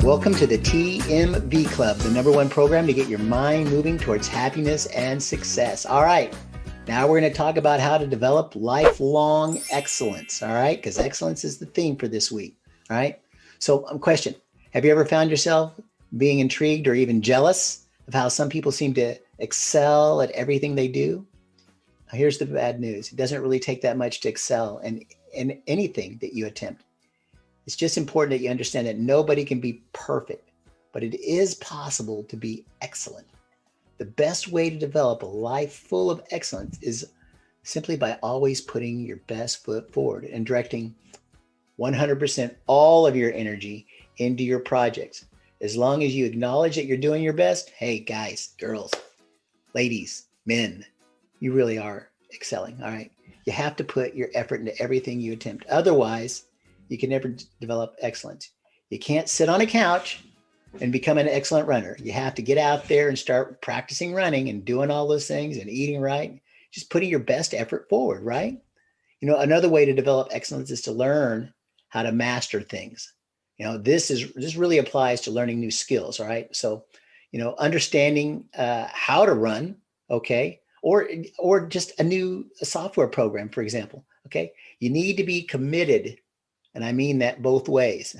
Welcome to the TMV Club, the #1 program to get your mind moving towards happiness and success. All right, now we're going to talk about how to develop lifelong excellence. All right, because excellence is the theme for this week. All right, so question, have you ever found yourself being intrigued or even jealous of how some people seem to excel at everything they do? Now, here's the bad news. It doesn't really take that much to excel in anything that you attempt. It's just important that you understand that nobody can be perfect, but it is possible to be excellent. The best way to develop a life full of excellence is simply by always putting your best foot forward and directing 100% all of your energy into your projects. As long as you acknowledge that you're doing your best, hey guys, girls, ladies, men, you really are excelling, all right? You have to put your effort into everything you attempt. Otherwise, you can never develop excellence. You can't sit on a couch and become an excellent runner. You have to get out there and start practicing running and doing all those things and eating right, just putting your best effort forward, right? You know, another way to develop excellence is to learn how to master things. You know, this really applies to learning new skills, all right? So, you know, understanding how to run, okay? Or just a software program, for example, okay? You need to be committed. And I mean that both ways.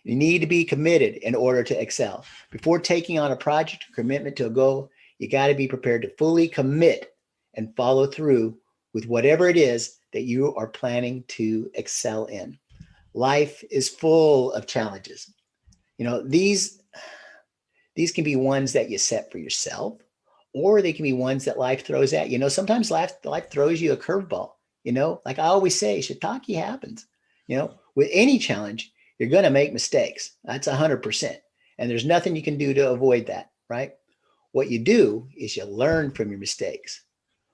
You need to be committed in order to excel. Before taking on a project or commitment to a goal, you got to be prepared to fully commit and follow through with whatever it is that you are planning to excel in. Life is full of challenges. You know, these can be ones that you set for yourself, or they can be ones that life throws at you. You know, sometimes life throws you a curveball. You know, like I always say, shiitake happens. You know, with any challenge, you're going to make mistakes. That's 100%. And there's nothing you can do to avoid that, right? What you do is you learn from your mistakes.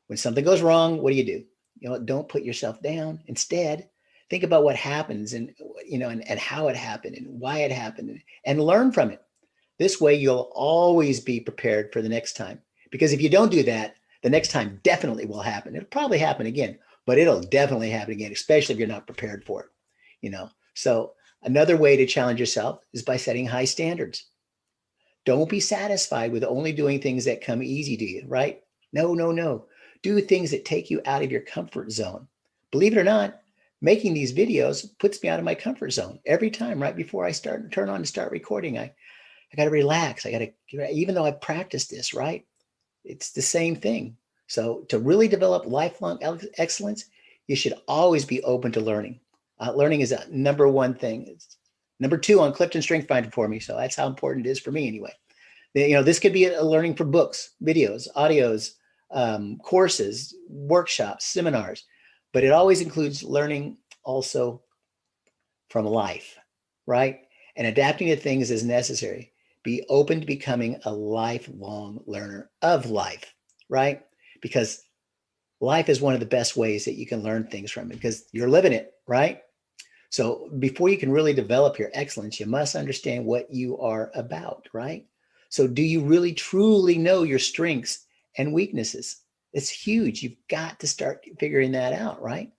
When something goes wrong, what do? You know, don't put yourself down. Instead, think about what happens and, you know, and how it happened and why it happened and learn from it. This way, you'll always be prepared for the next time. Because if you don't do that, the next time definitely will happen. It'll probably happen again, but it'll definitely happen again, especially if you're not prepared for it. You know, so another way to challenge yourself is by setting high standards. Don't be satisfied with only doing things that come easy to you, right? No. Do things that take you out of your comfort zone. Believe it or not, making these videos puts me out of my comfort zone every time. Right before I turn on to start recording, I got to relax. Even though I've practiced this, right? It's the same thing. So to really develop lifelong excellence, you should always be open to learning. Learning is a #1 thing. It's #2 on Clifton Strength Finder for me. So that's how important it is for me anyway. You know, this could be a learning for books, videos, audios, courses, workshops, seminars, but it always includes learning also from life, right? And adapting to things as necessary. Be open to becoming a lifelong learner of life, right? Because life is one of the best ways that you can learn things from it because you're living it, right? So before you can really develop your excellence, you must understand what you are about, right? So do you really truly know your strengths and weaknesses? It's huge. You've got to start figuring that out, right?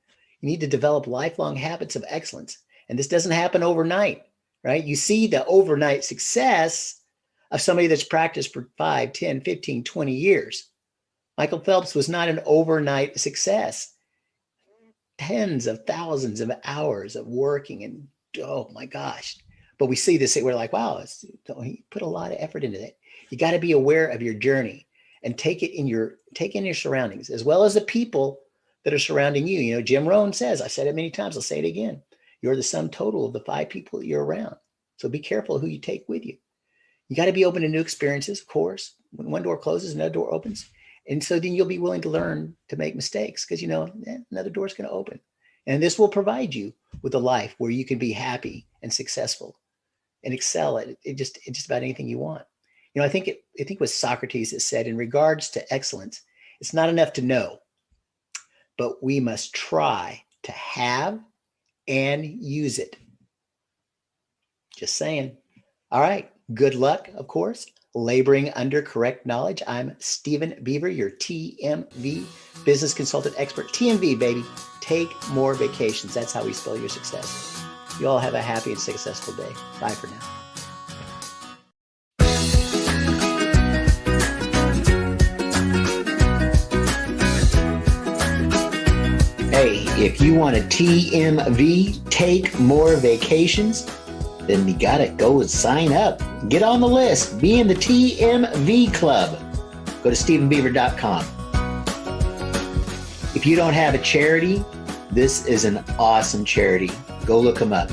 You need to develop lifelong habits of excellence. And this doesn't happen overnight, right? You see the overnight success of somebody that's practiced for 5, 10, 15, 20 years. Michael Phelps was not an overnight success. Tens of thousands of hours of working and oh my gosh. But we see this, we're like, wow, he put a lot of effort into that. You got to be aware of your journey and take in your surroundings as well as the people that are surrounding you. You know, Jim Rohn says, I've said it many times, I'll say it again. You're the sum total of the 5 people that you're around. So be careful who you take with you. You got to be open to new experiences, of course. When one door closes, another door opens. And so then you'll be willing to learn to make mistakes because, you know, another door is going to open. And this will provide you with a life where you can be happy and successful and excel at just about anything you want. You know, I think it was Socrates that said, in regards to excellence, it's not enough to know, but we must try to have and use it. Just saying. All right. Good luck, of course. Laboring under correct knowledge. I'm Stephen Beaver, your TMV business consultant expert. TMV, baby. Take more vacations. That's how we spell your success. You all have a happy and successful day. Bye for now. If you want a TMV, take more vacations, then you got to go and sign up. Get on the list. Be in the TMV club. Go to StephenBeaver.com. If you don't have a charity, this is an awesome charity. Go look them up.